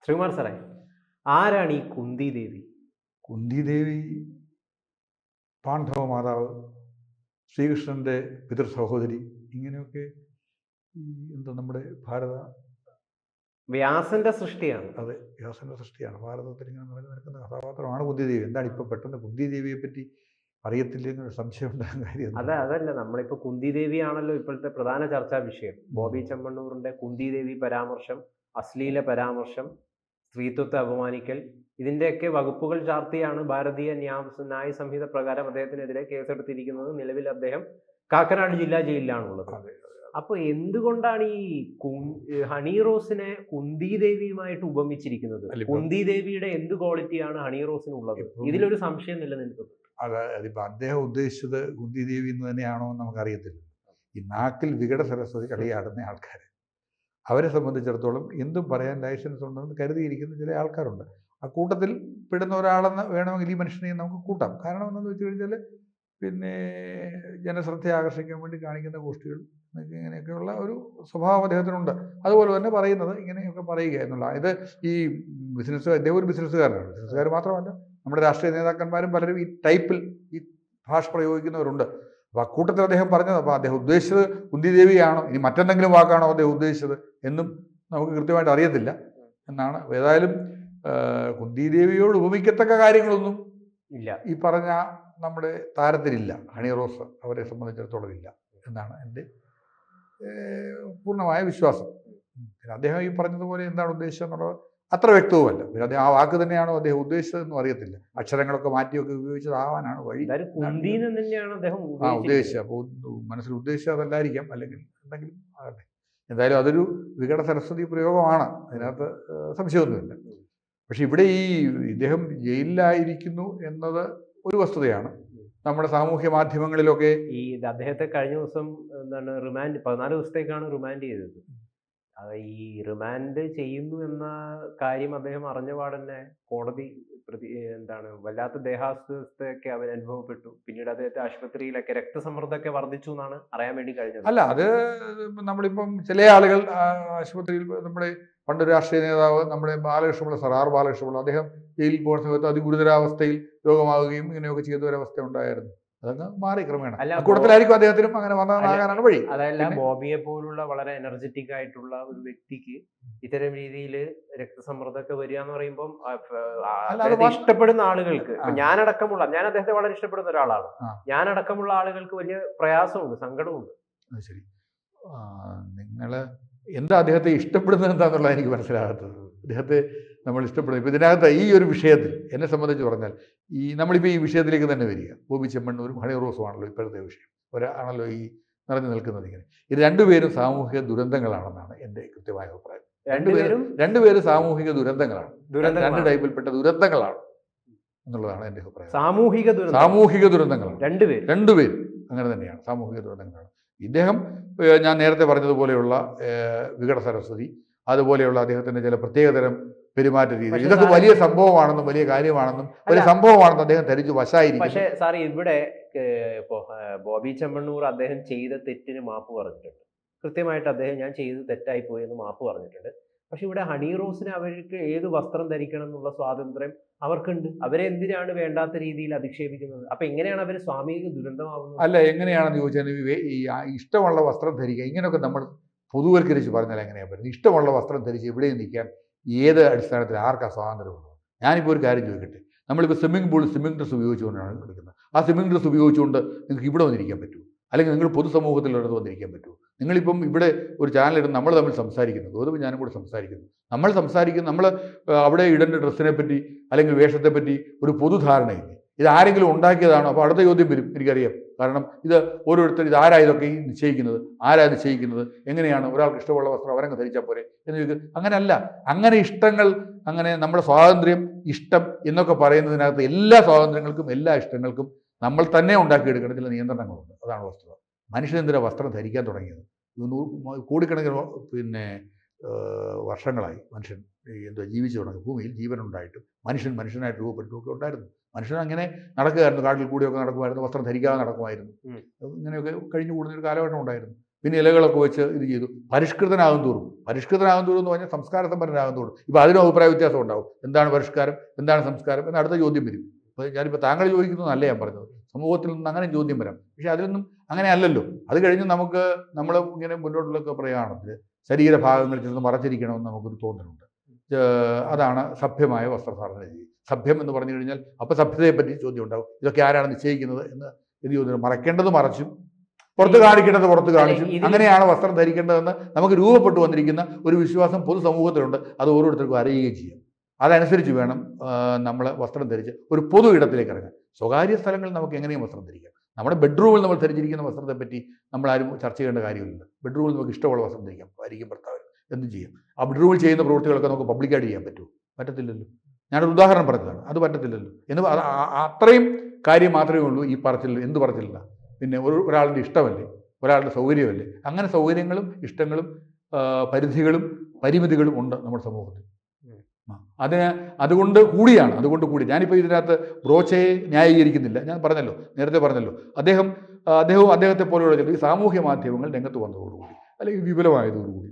ശ്രീകുമാർ സാറേ, ആരാണ് ഈ കുന്തി ദേവി? കുന്തിദേവി പാണ്ഡവ മാതാവ്, ശ്രീകൃഷ്ണൻ്റെ പിതൃ സഹോദരി, ഇങ്ങനെയൊക്കെ ഈ എന്താ നമ്മുടെ ഭാരത വ്യാസന്റെ സൃഷ്ടിയാണ്. അത് വ്യാസൻ്റെ സൃഷ്ടിയാണ്. ഭാരതത്തിൽ ഇങ്ങനെ നിറഞ്ഞു നിൽക്കുന്ന കഥാപാത്രമാണ് കുന്തിദേവി. എന്താണ് ഇപ്പോൾ പെട്ടെന്ന് കുന്തിദേവിയെ പറ്റി അറിയത്തില്ലെന്നൊരു സംശയം ഉണ്ടാകാൻ കാര്യം? അതല്ല, നമ്മളിപ്പോ കുന്തി ദേവി ആണല്ലോ ഇപ്പോഴത്തെ പ്രധാന ചർച്ചാ വിഷയം. ബോബി ചെമ്മണ്ണൂറിന്റെ കുന്തി ദേവി പരാമർശം, അശ്ലീല പരാമർശം, സ്ത്രീത്വത്തെ അപമാനിക്കൽ, ഇതിന്റെയൊക്കെ വകുപ്പുകൾ ചാർത്തിയാണ് ഭാരതീയ ന്യായ സംഹിത പ്രകാരം അദ്ദേഹത്തിനെതിരെ കേസെടുത്തിരിക്കുന്നത്. നിലവിൽ അദ്ദേഹം കാക്കനാട് ജില്ലാ ജയിലിലാണുള്ളത്. അപ്പൊ എന്തുകൊണ്ടാണ് ഈ ഹണി റോസിനെ കുന്തി ദേവിയുമായിട്ട് ഉപമിച്ചിരിക്കുന്നത്? കുന്തി ദേവിയുടെ എന്ത് ക്വാളിറ്റിയാണ് ഹണി റോസിന് ഉള്ളത്? ഇതിലൊരു സംശയം നിലനിൽക്കുന്നു. അതിപ്പോൾ അദ്ദേഹം ഉദ്ദേശിച്ചത് കുന്തിദേവി എന്ന് തന്നെയാണോ എന്ന് നമുക്കറിയത്തില്ല. ഈ നാക്കിൽ വികട സരസ്വതി കളിയാടുന്ന ആൾക്കാർ, അവരെ സംബന്ധിച്ചിടത്തോളം എന്തും പറയാൻ ലൈസൻസ് ഉണ്ടെന്ന് കരുതിയിരിക്കുന്ന ചില ആൾക്കാരുണ്ട്. ആ കൂട്ടത്തിൽ പെടുന്ന ഒരാളെന്ന് വേണമെങ്കിൽ ഈ മനുഷ്യനെ നമുക്ക് കൂട്ടാം. കാരണം എന്താണെന്ന് വെച്ച് കഴിഞ്ഞാൽ പിന്നെ ജനശ്രദ്ധയെ ആകർഷിക്കാൻ വേണ്ടി കാണിക്കുന്ന ഗോഷ്ഠികൾ ഇങ്ങനെയൊക്കെയുള്ള ഒരു സ്വഭാവം അദ്ദേഹത്തിനുണ്ട്. അതുപോലെ തന്നെ പറയുന്നത് ഇങ്ങനെയൊക്കെ പറയുക എന്നുള്ള ഇത് ഈ അദ്ദേഹം ഒരു ബിസിനസ്സുകാരനാണ്. ബിസിനസ്സുകാർ മാത്രമല്ല, നമ്മുടെ രാഷ്ട്രീയ നേതാക്കന്മാരും പലരും ഈ ടൈപ്പിൽ ഈ ഭാഷ പ്രയോഗിക്കുന്നവരുണ്ട്. അപ്പോൾ ആ കൂട്ടത്തിൽ അദ്ദേഹം പറഞ്ഞത്, അപ്പോൾ അദ്ദേഹം ഉദ്ദേശിച്ചത് കുന്തിദേവിയാണോ ഇനി മറ്റെന്തെങ്കിലും വാക്കാണോ അദ്ദേഹം ഉദ്ദേശിച്ചത് എന്നും നമുക്ക് കൃത്യമായിട്ട് അറിയത്തില്ല എന്നാണ്. ഏതായാലും കുന്തിദേവിയോട് ഉപമിക്കത്തക്ക കാര്യങ്ങളൊന്നും ഇല്ല ഈ പറഞ്ഞ നമ്മുടെ താരത്തിലില്ല. ഹണി റോസ് അവരെ സംബന്ധിച്ചിടത്തോളം ഇല്ല എന്നാണ് എൻ്റെ പൂർണ്ണമായ വിശ്വാസം. പിന്നെ അദ്ദേഹം ഈ പറഞ്ഞതുപോലെ എന്താണ് ഉദ്ദേശിച്ചത് എന്നുള്ളത് അത്ര വ്യക്തവുമല്ല. പിന്നെ അദ്ദേഹം ആ വാക്ക് തന്നെയാണോ അദ്ദേഹം ഉദ്ദേശിച്ചതെന്നും അറിയത്തില്ല. അക്ഷരങ്ങളൊക്കെ മാറ്റിയൊക്കെ ഉപയോഗിച്ചതാവാനാണ് വഴി. ഉദ്ദേശിച്ചത്. അപ്പോൾ മനസ്സിൽ ഉദ്ദേശിച്ചത് അതല്ലായിരിക്കാം, അല്ലെങ്കിൽ എന്തെങ്കിലും ആകട്ടെ. എന്തായാലും അതൊരു വികട സരസ്വതി പ്രയോഗമാണ്, അതിനകത്ത് സംശയമൊന്നുമില്ല. പക്ഷെ ഇവിടെ ഈ ഇദ്ദേഹം ജയിലിലായിരിക്കുന്നു എന്നത് ഒരു വസ്തുതയാണ്. നമ്മുടെ സാമൂഹ്യ മാധ്യമങ്ങളിലൊക്കെ ഈ അദ്ദേഹത്തെ കഴിഞ്ഞ ദിവസം എന്താണ് റിമാൻഡ് 14 ദിവസത്തേക്കാണ് റിമാൻഡ് ചെയ്തത്. ഈ റിമാൻഡ് ചെയ്യുന്നു എന്ന കാര്യം അദ്ദേഹം അറിഞ്ഞ പാടന്നെ കോടതി എന്താണ് വല്ലാത്ത ദേഹാസ്വസ്ഥയൊക്കെ അവൻ അനുഭവപ്പെട്ടു. പിന്നീട് അദ്ദേഹത്തെ ആശുപത്രിയിലൊക്കെ രക്തസമ്മർദ്ദമൊക്കെ വർദ്ധിച്ചു എന്നാണ് അറിയാൻ വേണ്ടി കഴിഞ്ഞത്. അല്ല, അത് നമ്മളിപ്പം ചില ആളുകൾ ആശുപത്രിയിൽ, നമ്മുടെ പണ്ടൊരു രാഷ്ട്രീയ നേതാവ് നമ്മുടെ ബാലകൃഷ്ണപിള്ള, സാർ ആർ ബാലകൃഷ്ണപിള്ള, അദ്ദേഹം ജയിലിൽ പോകുന്ന സമയത്ത് അതിഗുരുതരാവസ്ഥയിൽ രോഗമാവുകയും ഇങ്ങനെയൊക്കെ ചെയ്ത ഒരവസ്ഥ ഉണ്ടായിരുന്നു. അതങ്ങ് മാറി ക്രമേണ. കൂട്ടത്തിലായിരിക്കും അദ്ദേഹത്തിനും അങ്ങനെ വന്നതാകാനാണ് വഴി. അതല്ല, ബോബിയെ പോലുള്ള വളരെ എനർജറ്റിക് ആയിട്ടുള്ള ഒരു വ്യക്തിക്ക് ഇത്തരം രീതിയിൽ രക്തസമ്മർദ്ദമൊക്കെ വരിക എന്ന് പറയുമ്പോൾ ഇഷ്ടപ്പെടുന്ന ആളുകൾക്ക്, ഞാൻ അദ്ദേഹത്തെ വളരെ ഇഷ്ടപ്പെടുന്ന ഒരാളാണ്, ഞാനടക്കമുള്ള ആളുകൾക്ക് വലിയ പ്രയാസമുണ്ട്, സങ്കടമുണ്ട്. ശരി, നിങ്ങള് എന്താ അദ്ദേഹത്തെ ഇഷ്ടപ്പെടുന്നത് എന്താണെന്നുള്ളത് എനിക്ക് മനസ്സിലാകാത്തത്. അദ്ദേഹത്തെ നമ്മൾ ഇഷ്ടപ്പെടുന്നത് ഇപ്പം ഇതിനകത്ത് ഈ ഒരു വിഷയത്തിൽ എന്നെ സംബന്ധിച്ച് പറഞ്ഞാൽ, നമ്മളിപ്പോൾ ഈ വിഷയത്തിലേക്ക് തന്നെ വരിക, ബോബി ചെമ്മണ്ണൂരും ഹണി റോസും ആണല്ലോ ഇപ്പോഴത്തെ വിഷയം. ഒരാണല്ലോ ഈ നിറഞ്ഞു നിൽക്കുന്നത്. ഇങ്ങനെ ഇത് രണ്ടുപേരും സാമൂഹിക ദുരന്തങ്ങളാണെന്നാണ് എൻ്റെ കൃത്യമായ അഭിപ്രായം. രണ്ടുപേരും സാമൂഹിക ദുരന്തങ്ങളാണ്, രണ്ട് ടൈപ്പിൽപ്പെട്ട ദുരന്തങ്ങളാണ് എന്നുള്ളതാണ് എൻ്റെ അഭിപ്രായം. സാമൂഹിക ദുരന്തങ്ങളാണ് രണ്ടുപേരും അങ്ങനെ തന്നെയാണ്, സാമൂഹിക ദുരന്തങ്ങളാണ്. ഇദ്ദേഹം ഞാൻ നേരത്തെ പറഞ്ഞതുപോലെയുള്ള വികട സരസ്വതി, അതുപോലെയുള്ള അദ്ദേഹത്തിൻ്റെ ചില പ്രത്യേകതരം പെരുമാറ്റ രീതി, ഇതൊക്കെ വലിയ സംഭവമാണെന്നും വലിയ കാര്യമാണെന്നും വലിയ സംഭവമാണെന്നും അദ്ദേഹം ധരിച്ചു വശായിരിക്കും. പക്ഷേ സാർ, ഇവിടെ ബോബി ചെമ്മണ്ണൂർ അദ്ദേഹം ചെയ്ത തെറ്റിന് മാപ്പ് പറഞ്ഞിട്ടുണ്ട്. കൃത്യമായിട്ട് അദ്ദേഹം ഞാൻ ചെയ്ത് തെറ്റായി പോയി എന്ന് മാപ്പ് പറഞ്ഞിട്ടുണ്ട്. പക്ഷെ ഇവിടെ ഹണി റോസിന് അവർക്ക് ഏത് വസ്ത്രം ധരിക്കണം എന്നുള്ള സ്വാതന്ത്ര്യം അവർക്കുണ്ട്. അവരെ എന്തിനാണ് വേണ്ടാത്ത രീതിയിൽ അധിക്ഷേപിക്കുന്നത്? അപ്പൊ എങ്ങനെയാണ് അവർ സ്വാമിക ദുരന്തമാവുന്നത്? അല്ല, എങ്ങനെയാണെന്ന് ചോദിച്ചാൽ ഈ ഇഷ്ടമുള്ള വസ്ത്രം ധരിക്കുക, ഇങ്ങനെയൊക്കെ നമ്മൾ പൊതുവൽക്കരിച്ച് പറഞ്ഞാൽ എങ്ങനെയാണ് പറയുന്നത്? ഇഷ്ടമുള്ള വസ്ത്രം ധരിച്ച് ഇവിടെ നിൽക്കാൻ ഏത് അടിസ്ഥാനത്തിൽ ആർക്കാ സ്വാതന്ത്ര്യമുള്ളത്? ഞാനിപ്പോൾ ഒരു കാര്യം ചോദിക്കട്ടെ, നമ്മളിപ്പോൾ സ്വിമ്മിംഗ് ഡ്രസ്സ് ഉപയോഗിച്ചുകൊണ്ടാണ് കളിക്കുന്നത്. ആ സ്വിമ്മിംഗ് ഡ്രസ്സ് ഉപയോഗിച്ചുകൊണ്ട് നിങ്ങൾക്ക് ഇവിടെ വന്നിരിക്കാൻ പറ്റുമോ? അല്ലെങ്കിൽ നിങ്ങൾ പൊതുസമൂഹത്തിലുള്ളത് വന്നിരിക്കാൻ പറ്റുമോ? നിങ്ങളിപ്പം ഇവിടെ ഒരു ചാനലിടുന്ന നമ്മൾ തമ്മിൽ സംസാരിക്കുന്നു, ഗൗതവും ഞാനും കൂടെ സംസാരിക്കുന്നു, നമ്മൾ അവിടെ ഇടേണ്ട ഡ്രസ്സിനെ പറ്റി അല്ലെങ്കിൽ വേഷത്തെ പറ്റി ഒരു പൊതുധാരണയില്ലേ? ഇത് ആരെങ്കിലും ഉണ്ടാക്കിയതാണോ? അപ്പോൾ അടുത്ത ചോദ്യം വരും, എനിക്കറിയാം. കാരണം ഇത് ഓരോരുത്തർ ഇത് ആരാ ഇതൊക്കെ ഈ നിശ്ചയിക്കുന്നത്, എങ്ങനെയാണ് ഒരാൾക്ക് ഇഷ്ടമുള്ള വസ്ത്രം അവരങ്ങ് ധരിച്ചാൽ പോരെ എന്ന് ചോദിക്കുന്നത്. അങ്ങനെയല്ല. അങ്ങനെ ഇഷ്ടങ്ങൾ, അങ്ങനെ നമ്മുടെ സ്വാതന്ത്ര്യം, ഇഷ്ടം എന്നൊക്കെ പറയുന്നതിനകത്ത് എല്ലാ സ്വാതന്ത്ര്യങ്ങൾക്കും എല്ലാ ഇഷ്ടങ്ങൾക്കും നമ്മൾ തന്നെ ഉണ്ടാക്കിയെടുക്കേണ്ട ചില നിയന്ത്രണങ്ങളുണ്ട്. അതാണ് വസ്തുത. മനുഷ്യനെന്തിനാ വസ്ത്രം ധരിക്കാൻ തുടങ്ങിയത്? കോടിക്കണക്കിന് വർഷങ്ങളായി മനുഷ്യൻ ജീവിച്ചു തുടങ്ങി. ഭൂമിയിൽ ജീവനുണ്ടായിട്ടും മനുഷ്യനായിട്ട് രൂപപ്പെട്ടുമൊക്കെ ഉണ്ടായിരുന്നു. മനുഷ്യൻ അങ്ങനെ നടക്കുകയായിരുന്നു, കാട്ടിൽ കൂടിയൊക്കെ നടക്കുമായിരുന്നു, വസ്ത്രം ധരിക്കാതെ നടക്കുമായിരുന്നു. ഇങ്ങനെയൊക്കെ കഴിഞ്ഞു കൂടുന്നൊരു കാലഘട്ടം ഉണ്ടായിരുന്നു. പിന്നെ ഇലകളൊക്കെ വെച്ച് ഇത് ചെയ്തു. പരിഷ്കൃതനാകും തോറും എന്ന് പറഞ്ഞാൽ സംസ്കാര സമ്പന്നനാകും തോറും ഇപ്പോൾ അതിനും അഭിപ്രായ വ്യത്യാസം ഉണ്ടാവും. എന്താണ് പരിഷ്കാരം, എന്താണ് സംസ്കാരം എന്ന അടുത്ത ചോദ്യം വരും. ഇപ്പോൾ ഞാനിപ്പോൾ താങ്കൾ ചോദിക്കുന്നതല്ല ഞാൻ പറഞ്ഞത്, സമൂഹത്തിൽ നിന്ന് അങ്ങനെ ചോദ്യം വരാം. പക്ഷേ അതിലൊന്നും അങ്ങനെ അല്ലല്ലോ. അത് കഴിഞ്ഞ് നമ്മൾ ഇങ്ങനെ മുന്നോട്ടുള്ളൊക്കെ പ്രയാണത്തിൽ ശരീരഭാഗങ്ങളിൽ ചെന്ന് മറച്ചിരിക്കണമെന്ന് നമുക്കൊരു തോന്നലുണ്ട്. അതാണ് സഭ്യമായ വസ്ത്രധാരണ രീതി. സഭ്യം എന്ന് പറഞ്ഞു കഴിഞ്ഞാൽ അപ്പോൾ സഭ്യതയെപ്പറ്റി ചോദ്യം ഉണ്ടാവും. ഇതൊക്കെ ആരാണ് നിശ്ചയിക്കുന്നത് എന്ന് ഇത് ചോദ്യം. മറയ്ക്കേണ്ടത് മറച്ചും പുറത്ത് കാണിക്കേണ്ടത് പുറത്ത് കാണിച്ചും അങ്ങനെയാണ് വസ്ത്രം ധരിക്കേണ്ടതെന്ന് നമുക്ക് രൂപപ്പെട്ടു വന്നിരിക്കുന്ന ഒരു വിശ്വാസം പൊതുസമൂഹത്തിലുണ്ട്. അത് ഓരോരുത്തർക്കും അറിയുകയും ചെയ്യും. അതനുസരിച്ച് വേണം നമ്മൾ വസ്ത്രം ധരിച്ച് ഒരു പൊതു ഇടത്തിലേക്ക് ഇറങ്ങാൻ. സ്വകാര്യ സ്ഥലങ്ങളിൽ നമുക്ക് എങ്ങനെയും വസ്ത്രം ധരിക്കാം. നമ്മുടെ ബെഡ്റൂമിൽ നമ്മൾ ധരിച്ചിരിക്കുന്ന വസ്ത്രത്തെപ്പറ്റി നമ്മളാരും ചർച്ച ചെയ്യേണ്ട കാര്യമില്ല. ബെഡ്റൂമിൽ നമുക്ക് ഇഷ്ടമുള്ള വസ്ത്രം ധരിക്കാം, ഭാര്യയ്ക്കും ഭർത്താവിനും എന്തും ചെയ്യാം. ആ ബെഡ്റൂമിൽ ചെയ്യുന്ന പ്രവൃത്തികളൊക്കെ നമുക്ക് പബ്ലിക്കായിട്ട് ചെയ്യാൻ പറ്റുമോ? പറ്റത്തില്ലല്ലോ. ഞാനൊരു ഉദാഹരണം പറഞ്ഞതാണ്. അത് പറ്റത്തില്ലല്ലോ. അത്രയും കാര്യം മാത്രമേ ഉള്ളൂ ഈ പറച്ചില്ല. എന്ത് പറച്ചില്ല? പിന്നെ ഒരാളുടെ ഇഷ്ടമല്ലേ, ഒരാളുടെ സൗകര്യമല്ലേ? അങ്ങനെ സൗകര്യങ്ങളും ഇഷ്ടങ്ങളും പരിധികളും പരിമിതികളും ഉണ്ട് നമ്മുടെ സമൂഹത്തിൽ. അതുകൊണ്ട് കൂടി ഞാനിപ്പോൾ ഇതിനകത്ത് ബ്രോച്ചയെ ന്യായീകരിക്കുന്നില്ല. ഞാൻ നേരത്തെ പറഞ്ഞല്ലോ അദ്ദേഹവും അദ്ദേഹത്തെ പോലെയുള്ള ഈ സാമൂഹ്യ മാധ്യമങ്ങൾ രംഗത്ത് വന്നതോടുകൂടി അല്ലെങ്കിൽ വിപുലമായതോടുകൂടി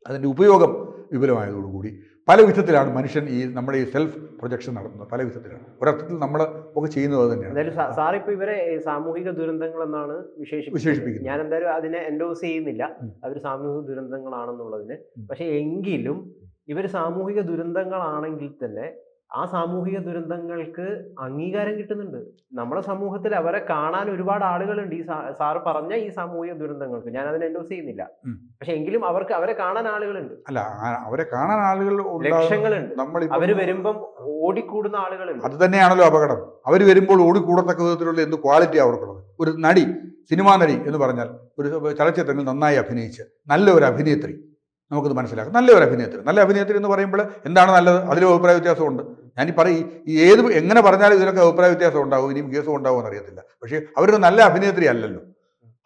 അതിൻ്റെ ഉപയോഗം വിപുലമായതോടുകൂടി പല വിധത്തിലാണ് മനുഷ്യൻ നമ്മുടെ ഈ സെൽഫ് പ്രൊജക്ഷൻ നടത്തുന്നത്. പല വിധത്തിലാണ്. ഒരർത്ഥത്തിൽ നമ്മൾ ഒക്കെ ചെയ്യുന്നത് അത് തന്നെയാണ്. സാർ ഇപ്പോൾ ഇവരെ സാമൂഹിക ദുരന്തങ്ങൾ എന്നാണ് വിശേഷിപ്പിക്കുന്നത്. ഞാൻ എന്തായാലും അതിനെ എൻഡോസ് ചെയ്യുന്നില്ല, അവർ സാമൂഹിക ദുരന്തങ്ങളാണെന്നുള്ളതിന്. പക്ഷെ എങ്കിലും ഇവർ സാമൂഹിക ദുരന്തങ്ങളാണെങ്കിൽ തന്നെ ആ സാമൂഹിക ദുരന്തങ്ങൾക്ക് അംഗീകാരം കിട്ടുന്നുണ്ട് നമ്മുടെ സമൂഹത്തിൽ. അവരെ കാണാൻ ഒരുപാട് ആളുകളുണ്ട്. ഈ സാറ് പറഞ്ഞ ഈ സാമൂഹിക ദുരന്തങ്ങൾക്ക് ഞാൻ അതിനെ എൻഡോസ് ചെയ്യുന്നില്ല. പക്ഷെ എങ്കിലും അവരെ കാണാൻ ആളുകളുണ്ട്. അല്ല, അവരെ കാണാൻ ആളുകൾ ലക്ഷങ്ങളുണ്ട്. അവര് വരുമ്പം ഓടിക്കൂടുന്ന ആളുകളുണ്ട്. അത് തന്നെയാണല്ലോ അപകടം. അവർ വരുമ്പോൾ ഓടിക്കൂടത്തക്ക വിധത്തിലുള്ള എന്ത് ക്വാളിറ്റി അവർക്കുള്ളത്. ഒരു നടി, സിനിമാ നടി എന്ന് പറഞ്ഞാൽ ഒരു ചലച്ചിത്രങ്ങളിൽ നന്നായി അഭിനയിച്ച് നല്ലൊരു അഭിനേത്രി, നമുക്കത് മനസ്സിലാക്കാം. നല്ലൊരു അഭിനേത്രി എന്ന് പറയുമ്പോൾ എന്താണ് നല്ലത്? അതിലും അഭിപ്രായ വ്യത്യാസമുണ്ട്. ഞാനീ എങ്ങനെ പറഞ്ഞാലും ഇതിലൊക്കെ അഭിപ്രായ വ്യത്യാസം ഉണ്ടാവും, ഇനിയും കേസും ഉണ്ടാവുമെന്ന് അറിയത്തില്ല. പക്ഷേ അവരൊരു നല്ല അഭിനേത്രി അല്ലല്ലോ.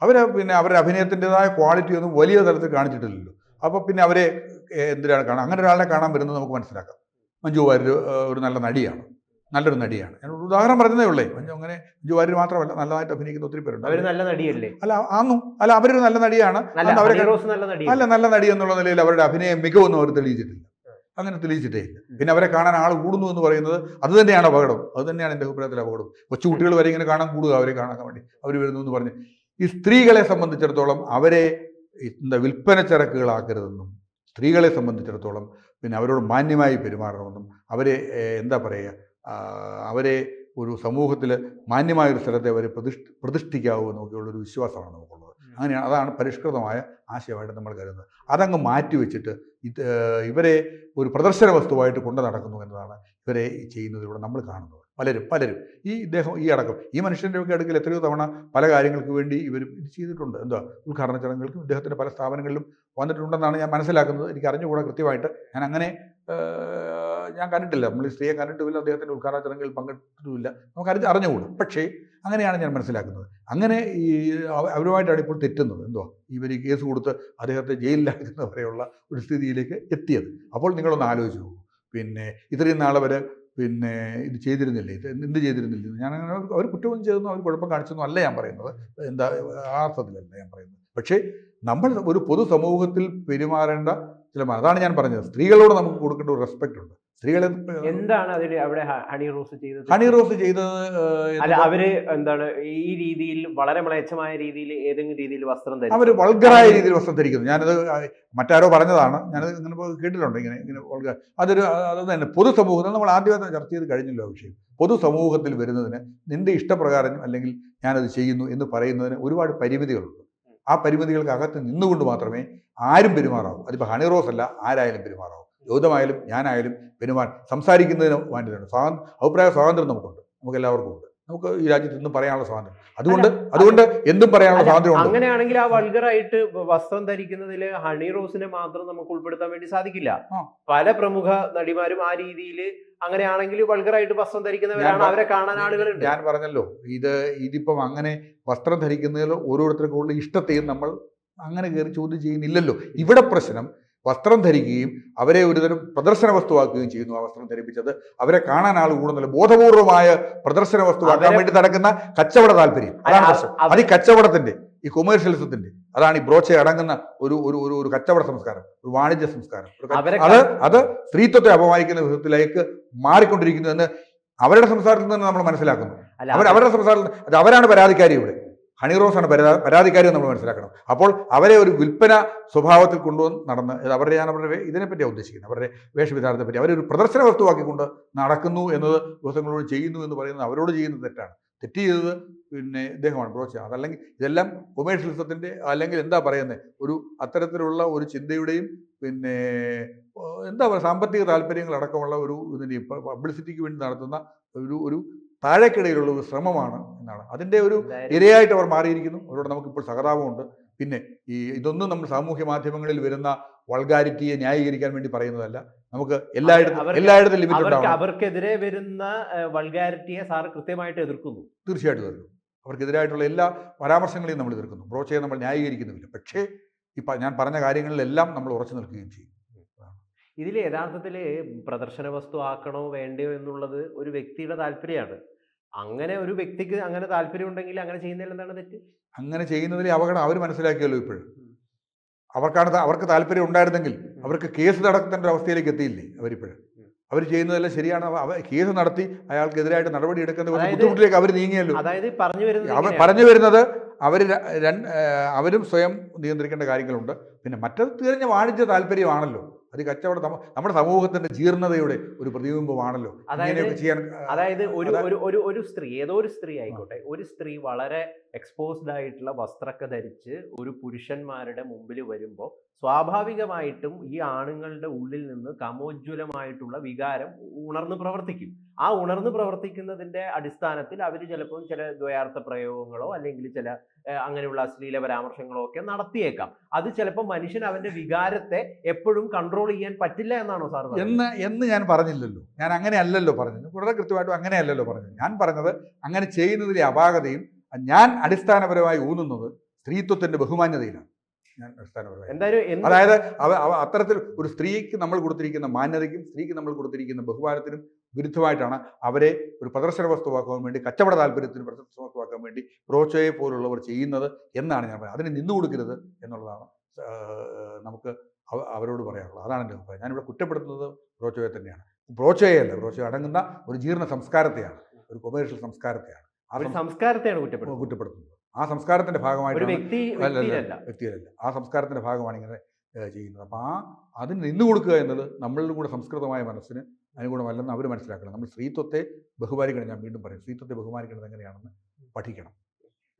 അവരുടെ അഭിനയത്തിൻ്റെതായ ക്വാളിറ്റി ഒന്നും വലിയ തലത്തിൽ കാണിച്ചിട്ടില്ലല്ലോ. അപ്പോൾ പിന്നെ അവരെ എന്തിനാണ് കാണാൻ? അങ്ങനെ ഒരാളെ കാണാൻ വരുന്നത് നമുക്ക് മനസ്സിലാക്കാം. മഞ്ജു വാര്യർ ഒരു നല്ലൊരു നടിയാണ്. ഞാൻ ഒരു ഉദാഹരണം പറഞ്ഞതേ ഉള്ളേ. അങ്ങനെ മഞ്ജു വാര്യർ മാത്രമല്ല, നല്ലതായിട്ട് അഭിനയിക്കുന്ന ഒത്തിരി പേരുണ്ട്. അവർ നല്ല നടിയല്ലേ? അല്ല അവരൊരു നല്ല നടിയാണ്. നല്ല നടി എന്നുള്ള നിലയിൽ അവരുടെ അഭിനയ മികവൊന്നും അവർ തെളിയിച്ചിട്ടില്ല. അങ്ങനെ തെളിയിച്ചിട്ടേ ഇല്ല. പിന്നെ അവരെ കാണാൻ ആൾ കൂടുന്നു എന്ന് പറയുന്നത് അത് തന്നെയാണ് അപകടം. അത് തന്നെയാണ് എൻ്റെ അഭിപ്രായത്തിൽ അപകടം. കൊച്ചുകുട്ടികൾ വരെ ഇങ്ങനെ കാണാൻ കൂടുക, അവരെ കാണാൻ വേണ്ടി അവർ വരുന്നു എന്ന് പറഞ്ഞ്. ഈ സ്ത്രീകളെ സംബന്ധിച്ചിടത്തോളം അവരെ വിൽപ്പന ചരക്കുകളാക്കരുതെന്നും, സ്ത്രീകളെ സംബന്ധിച്ചിടത്തോളം പിന്നെ അവരോട് മാന്യമായി പെരുമാറണമെന്നും, അവരെ അവരെ ഒരു സമൂഹത്തിൽ മാന്യമായൊരു സ്ഥലത്തെ അവരെ പ്രതിഷ്ഠിക്കാവൂ എന്നൊക്കെയുള്ളൊരു വിശ്വാസമാണ് നമുക്കുള്ളത്. അങ്ങനെയാണ്. അതാണ് പരിഷ്കൃതമായ ആശയമായിട്ട് നമ്മൾ കരുതുന്നത്. അതങ്ങ് മാറ്റിവെച്ചിട്ട് ഇവരെ ഒരു പ്രദർശന വസ്തുവായിട്ട് കൊണ്ടു നടക്കുന്നു എന്നതാണ് ഇവരെ ചെയ്യുന്നതിലൂടെ നമ്മൾ കാണുന്നത്. പലരും ഈ അടക്കം ഈ മനുഷ്യൻ്റെ ഒക്കെ അടുക്കൽ എത്രയോ തവണ പല കാര്യങ്ങൾക്ക് വേണ്ടി ഇവർ ഇത് ചെയ്തിട്ടുണ്ട്. ഉദ്ഘാടന ചടങ്ങുകൾക്കും ഇദ്ദേഹത്തിൻ്റെ പല സ്ഥാപനങ്ങളിലും വന്നിട്ടുണ്ടെന്നാണ് ഞാൻ മനസ്സിലാക്കുന്നത്. എനിക്ക് അറിഞ്ഞുകൂടാ കൃത്യമായിട്ട്. ഞാൻ കണ്ടിട്ടില്ല. നമ്മൾ ഈ സ്ത്രീയെ കണ്ടിട്ടുമില്ല, അദ്ദേഹത്തിൻ്റെ ഉദ്ഘാടന ചടങ്ങുകളിൽ പങ്കെടുത്തിട്ടുമില്ല. നമുക്ക് അറിഞ്ഞുകൂടാ. പക്ഷേ അങ്ങനെയാണ് ഞാൻ മനസ്സിലാക്കുന്നത്. അങ്ങനെ അവരുമായിട്ടാണ് ഇപ്പോൾ തെറ്റുന്നത്. ഇവർ കേസ് കൊടുത്ത് അദ്ദേഹത്തെ ജയിലിലാക്കുന്ന വരെയുള്ള ഒരു സ്ഥിതിയിലേക്ക് എത്തിയത്. അപ്പോൾ നിങ്ങളൊന്ന് ആലോചിച്ച് നോക്കൂ. പിന്നെ ഇത്രയും നാളെ വരെ ഇത് ചെയ്തിരുന്നില്ലേ, എന്ത് ചെയ്തിരുന്നില്ല? ഞാനങ്ങനെ അവർ കുറ്റമൊന്നും ചെയ്തെന്നോ അവർ കുഴപ്പം കാണിച്ചെന്നോ അല്ല ഞാൻ പറയുന്നത്. ആ അർത്ഥത്തിലല്ല ഞാൻ പറയുന്നത്. പക്ഷേ നമ്മൾ ഒരു പൊതുസമൂഹത്തിൽ പെരുമാറേണ്ട അതാണ് ഞാൻ പറഞ്ഞത്. സ്ത്രീകളോട് നമുക്ക് കൊടുക്കേണ്ട ഒരു റെസ്പെക്റ്റ് ഉണ്ട്. സ്ത്രീകളെ എന്താണ് അതിൽ അവിടെ ഹണി റോസ് ചെയ്തത് അവര് എന്താണ് ഈ രീതിയിൽ വളരെ മ്ലേച്ഛമായ രീതിയിൽ ഏതെങ്കിലും രീതിയിൽ വസ്ത്രം ധരിക്കും. അവർ വൾഗറായ രീതിയിൽ വസ്ത്രം ധരിക്കുന്നു. ഞാനത് മറ്റാരോ പറഞ്ഞതാണ്. ഞാനത് ഇങ്ങനെ കേട്ടിട്ടുണ്ട്. ഇങ്ങനെ വൾഗർ അത് തന്നെ പൊതുസമൂഹത്തിൽ നമ്മൾ ആദ്യമായി ചർച്ച ചെയ്ത് കഴിഞ്ഞല്ലോ വിഷയം. പൊതുസമൂഹത്തിൽ വരുന്നതിന് നിന്റെ ഇഷ്ടപ്രകാരം അല്ലെങ്കിൽ ഞാനത് ചെയ്യുന്നു എന്ന് പറയുന്നതിന് ഒരുപാട് പരിമിതികളുണ്ട്. ആ പരിമിതികൾക്ക് അകത്ത് നിന്നുകൊണ്ട് മാത്രമേ ആരും പെരുമാറാവൂ. അതിപ്പോൾ ഹണി റോസ് അല്ല, ആരായാലും പെരുമാറാവൂ. ഗൗതമായാലും ഞാനായാലും സംസാരിക്കുന്നതിന് വേണ്ടിയിട്ടുണ്ട്. അഭിപ്രായ സ്വാതന്ത്ര്യം നമുക്കുണ്ട്, നമുക്ക് എല്ലാവർക്കും ഉണ്ട്. നമുക്ക് ഈ രാജ്യത്ത് നിന്നും പറയാനുള്ള സ്വാതന്ത്ര്യം, അതുകൊണ്ട് എന്തും പറയാനുള്ള സ്വാതന്ത്ര്യം. അങ്ങനെയാണെങ്കിൽ ആ വൾഗറായിട്ട് വസ്ത്രം ധരിക്കുന്നതിൽ ഹണി റോസിനെ മാത്രം നമുക്ക് ഉൾപ്പെടുത്താൻ വേണ്ടി സാധിക്കില്ല. പല പ്രമുഖ നടിമാരും ആ രീതിയിൽ അങ്ങനെയാണെങ്കിൽ വൾഗറായിട്ട് വസ്ത്രം ധരിക്കുന്നവരാണ്. അവരെ കാണാൻ ആളുകളുണ്ട്. ഞാൻ പറഞ്ഞല്ലോ, ഇതിപ്പം അങ്ങനെ വസ്ത്രം ധരിക്കുന്നതിൽ ഓരോരുത്തർക്കുള്ള ഇഷ്ടത്തെയും നമ്മൾ അങ്ങനെ കയറി ചോദ്യം ചെയ്യുന്നില്ലല്ലോ. ഇവിടെ പ്രശ്നം വസ്ത്രം ധരിക്കുകയും അവരെ ഒരുതരം പ്രദർശന വസ്തുവാക്കുകയും ചെയ്യുന്നു. ആ വസ്ത്രം ധരിപ്പിച്ചത് അവരെ കാണാൻ ആൾ കൂടുന്നില്ല. ബോധപൂർവമായ പ്രദർശന വസ്തുവാക്കാൻ വേണ്ടി നടക്കുന്ന കച്ചവട താല്പര്യം, അതാണ് പ്രശ്നം. അത് ഈ കച്ചവടത്തിന്റെ ഈ കൊമേഴ്ഷ്യലിസത്തിന്റെ, അതാണ് ഈ ബ്രോച്ചെ അടങ്ങുന്ന ഒരു ഒരു ഒരു ഒരു കച്ചവട സംസ്കാരം, ഒരു വാണിജ്യ സംസ്കാരം. അത് സ്ത്രീത്വത്തെ അപമാനിക്കുന്ന വിധത്തിലേക്ക് മാറിക്കൊണ്ടിരിക്കുന്നു എന്ന് അവരുടെ സംസാരത്തിൽ നിന്ന് നമ്മൾ മനസ്സിലാക്കുന്നു. അവരുടെ സംസാരത്തിൽ അത് അവരാണ് പരാതിക്കാരി. ഇവിടെ ഹണി റോസാണ് പരാതിക്കാരി എന്ന് നമ്മൾ മനസ്സിലാക്കണം. അപ്പോൾ അവരെ ഒരു വിൽപ്പന സ്വഭാവത്തിൽ കൊണ്ടുവന്ന് നടന്ന് ഞാൻ അവരുടെ ഇതിനെപ്പറ്റിയാണ് ഉദ്ദേശിക്കുന്നത്, അവരുടെ വേഷവിധാനത്തെ പറ്റി അവരൊരു പ്രദർശന വസ്തുവാക്കിക്കൊണ്ട് നടക്കുന്നു എന്നത് ദിവസങ്ങളോട് ചെയ്യുന്നു എന്ന് പറയുന്നത് അവരോട് ചെയ്യുന്നത് തെറ്റാണ്. തെറ്റ് ചെയ്തത് പിന്നെ ഇദ്ദേഹമാണ്, ബ്രോച്ച. അതല്ലെങ്കിൽ ഇതെല്ലാം കൊമേഴ്ഷ്യലിസത്തിൻ്റെ അല്ലെങ്കിൽ എന്താ പറയുന്നത്, ഒരു അത്തരത്തിലുള്ള ഒരു ചിന്തയുടെയും പിന്നെ എന്താ പറയുക സാമ്പത്തിക താല്പര്യങ്ങളടക്കമുള്ള ഒരു ഇതിൻ്റെയും പബ്ലിസിറ്റിക്ക് വേണ്ടി നടത്തുന്ന ഒരു താഴേക്കിടയിലുള്ള ഒരു ശ്രമമാണ് എന്നാണ്. അതിൻ്റെ ഒരു ഇരയായിട്ട് അവർ മാറിയിരിക്കുന്നു. അവരോട് നമുക്കിപ്പോൾ സഹതാപമുണ്ട്. പിന്നെ ഇതൊന്നും നമ്മൾ സാമൂഹ്യ മാധ്യമങ്ങളിൽ വരുന്ന വൾഗാരിറ്റിയെ ന്യായീകരിക്കാൻ വേണ്ടി പറയുന്നതല്ല. നമുക്ക് എല്ലായിടത്തും ലിമിറ്റ് ഉണ്ടാവും. അവർക്കെതിരെ വരുന്ന വൾഗാരിറ്റിയെ സാർ കൃത്യമായിട്ട് എതിർക്കുന്നു. തീർച്ചയായിട്ടും എതിർക്കും. അവർക്കെതിരായിട്ടുള്ള എല്ലാ പരാമർശങ്ങളെയും നമ്മൾ എതിർക്കുന്നു. ബ്രോച്ചയെ നമ്മൾ ന്യായീകരിക്കുന്നുമില്ല. പക്ഷേ ഞാൻ പറഞ്ഞ കാര്യങ്ങളിലെല്ലാം നമ്മൾ ഉറച്ചു നിൽക്കുകയും ചെയ്യും. ഇതിൽ യഥാർത്ഥത്തിൽ പ്രദർശന വസ്തു ആക്കണോ വേണ്ടയോ എന്നുള്ളത് ഒരു വ്യക്തിയുടെ താല്പര്യമാണ്. അങ്ങനെ ഒരു വ്യക്തിക്ക് അങ്ങനെ താല്പര്യം ഉണ്ടെങ്കിൽ അങ്ങനെ ചെയ്യുന്നതിൽ എന്താണ് തെറ്റ്? അങ്ങനെ ചെയ്യുന്നതിൽ അപകടം അവർ മനസ്സിലാക്കിയല്ലോ. ഇപ്പോഴും അവർക്ക് താല്പര്യം ഉണ്ടായിരുന്നെങ്കിൽ അവർക്ക് കേസ് നടത്തേണ്ട അവസ്ഥയിലേക്ക് എത്തിയില്ലേ അവരിപ്പോഴും? അവർ ചെയ്യുന്നതെല്ലാം ശരിയാണ്. കേസ് നടത്തി അയാൾക്കെതിരായിട്ട് നടപടി എടുക്കുന്ന ബുദ്ധിമുട്ടിലേക്ക് അവർ നീങ്ങിയല്ലോ. അതായത് പറഞ്ഞു വരുന്നത് അവരും സ്വയം നിയന്ത്രിക്കേണ്ട കാര്യങ്ങളുണ്ട്. പിന്നെ മറ്റത് തികഞ്ഞ വാണിജ്യ താല്പര്യമാണല്ലോ. അത് കച്ചവടം നമ്മുടെ സമൂഹത്തിന്റെ ജീർണതയുടെ ഒരു പ്രതിബിംബമാണല്ലോ. അതായത് ഒരു സ്ത്രീ, ഏതോ ഒരു സ്ത്രീ ആയിക്കോട്ടെ, ഒരു സ്ത്രീ വളരെ എക്സ്പോസ്ഡ് ആയിട്ടുള്ള വസ്ത്രമൊക്കെ ധരിച്ച് ഒരു പുരുഷന്മാരുടെ മുമ്പിൽ വരുമ്പോൾ സ്വാഭാവികമായിട്ടും ഈ ആണുങ്ങളുടെ ഉള്ളിൽ നിന്ന് കാമോജ്വലമായിട്ടുള്ള വികാരം ഉണർന്നു പ്രവർത്തിക്കും. ആ ഉണർന്നു പ്രവർത്തിക്കുന്നതിന്റെ അടിസ്ഥാനത്തിൽ അവർ ചിലപ്പോൾ ചില ദ്വയാർത്ഥ പ്രയോഗങ്ങളോ അല്ലെങ്കിൽ ചില അങ്ങനെയുള്ള അശ്ലീല പരാമർശങ്ങളോ ഒക്കെ നടത്തിയേക്കാം. അത് ചിലപ്പോൾ മനുഷ്യൻ അവന്റെ വികാരത്തെ എപ്പോഴും കൺട്രോൾ ചെയ്യാൻ പറ്റില്ല എന്നാണോ സാർ എന്ന് ഞാൻ പറഞ്ഞില്ലല്ലോ. ഞാൻ അങ്ങനെ അല്ലല്ലോ പറഞ്ഞത്. വളരെ കൃത്യമായിട്ടും അങ്ങനെയല്ലല്ലോ പറഞ്ഞത്. ഞാൻ പറഞ്ഞത് അങ്ങനെ ചെയ്യുന്നതിലെ അപാകതയും ഞാൻ അടിസ്ഥാനപരമായി ഊന്നുന്നത് സ്ത്രീത്വത്തിന്റെ ബഹുമാന്യതയിലാണ്. ഞാൻ അടിസ്ഥാനപരമായി അതായത് അത്തരത്തിൽ ഒരു സ്ത്രീക്ക് നമ്മൾ കൊടുത്തിരിക്കുന്ന മാന്യതയ്ക്കും സ്ത്രീക്ക് നമ്മൾ കൊടുത്തിരിക്കുന്ന ബഹുമാനത്തിനും വിരുദ്ധമായിട്ടാണ് അവരെ ഒരു പ്രദർശന വസ്തുവാക്കാൻ വേണ്ടി, കച്ചവട താല്പര്യത്തിന് പ്രദർശന വസ്തുവാക്കാൻ വേണ്ടി ബ്രോച്ചയെ പോലുള്ളവർ ചെയ്യുന്നത് എന്നാണ് ഞാൻ പറയുന്നത്. അതിന് നിന്നു കൊടുക്കരുത് എന്നുള്ളതാണ് നമുക്ക് അവരോട് പറയാനുള്ളത്. അതാണ് എൻ്റെ അഭിപ്രായം. ഞാനിവിടെ കുറ്റപ്പെടുത്തുന്നത് ബ്രോച്ചയെ തന്നെയാണ്. ബ്രോച്ചയെയല്ല, ബ്രോച്ച അടങ്ങുന്ന ഒരു ജീർണ സംസ്കാരത്തെയാണ്, ഒരു കൊമേഴ്ഷ്യൽ സംസ്കാരത്തെയാണ്. സംസ്കാരത്തെയാണ് കുറ്റപ്പെടുത്തുന്നത്. ആ സംസ്കാരത്തിന്റെ ഭാഗമായിട്ട് വ്യക്തിയല്ല, ആ സംസ്കാരത്തിന്റെ ഭാഗമാണ് ഇങ്ങനെ ചെയ്യുന്നത്. അപ്പോൾ അതിന് നിന്നു കൊടുക്കുക എന്നത് നമ്മളിലും കൂടെ സംസ്കൃതമായ മനസ്സിന് അനുകൂലമല്ലെന്ന് അവർ മനസ്സിലാക്കണം. നമ്മൾ സ്ത്രീത്വത്തെ ബഹുമാനിക്കണം. ഞാൻ വീണ്ടും പറയും, സ്ത്രീത്വത്തെ ബഹുമാനിക്കുന്നത് എങ്ങനെയാണെന്ന് പഠിക്കണം.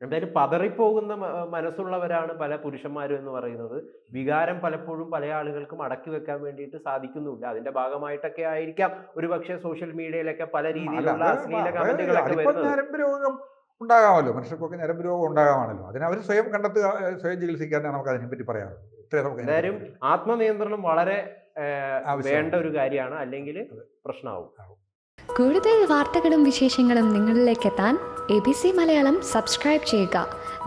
എന്തായാലും പതറിപ്പോകുന്ന മനസ്സുള്ളവരാണ് പല പുരുഷന്മാരും എന്ന് പറയുന്നത്. വികാരം പലപ്പോഴും പല ആളുകൾക്കും അടക്കി വെക്കാൻ വേണ്ടിയിട്ട് സാധിക്കുന്നില്ല. അതിന്റെ ഭാഗമായിട്ടൊക്കെ ആയിരിക്കാം ഒരു പക്ഷേ സോഷ്യൽ മീഡിയയിലൊക്കെ പല രീതിയിലുള്ള അശ്ലീല കമന്റുകളൊക്കെ വരുന്നത്. ഉണ്ടാകാമല്ലോ, മനുഷ്യർക്കൊക്കെ ഞരമ്പ് രോഗം ഉണ്ടാകാമാണല്ലോ. അതിന് അവർ സ്വയം കണ്ടെത്തുക, സ്വയം ചികിത്സിക്കാനാണ് നമുക്ക് അതിനെപ്പറ്റി പറയാറുള്ളത്. എന്തായാലും ആത്മനിയന്ത്രണം വളരെ വേണ്ട ഒരു കാര്യമാണ്, അല്ലെങ്കിൽ പ്രശ്നമാവും. കൂടുതൽ വാർത്തകളും വിശേഷങ്ങളും നിങ്ങളിലേക്ക് എത്താൻ ABC മലയാളം സബ്സ്ക്രൈബ് ചെയ്യുക,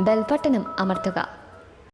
ബെൽ ബട്ടണും അമർത്തുക.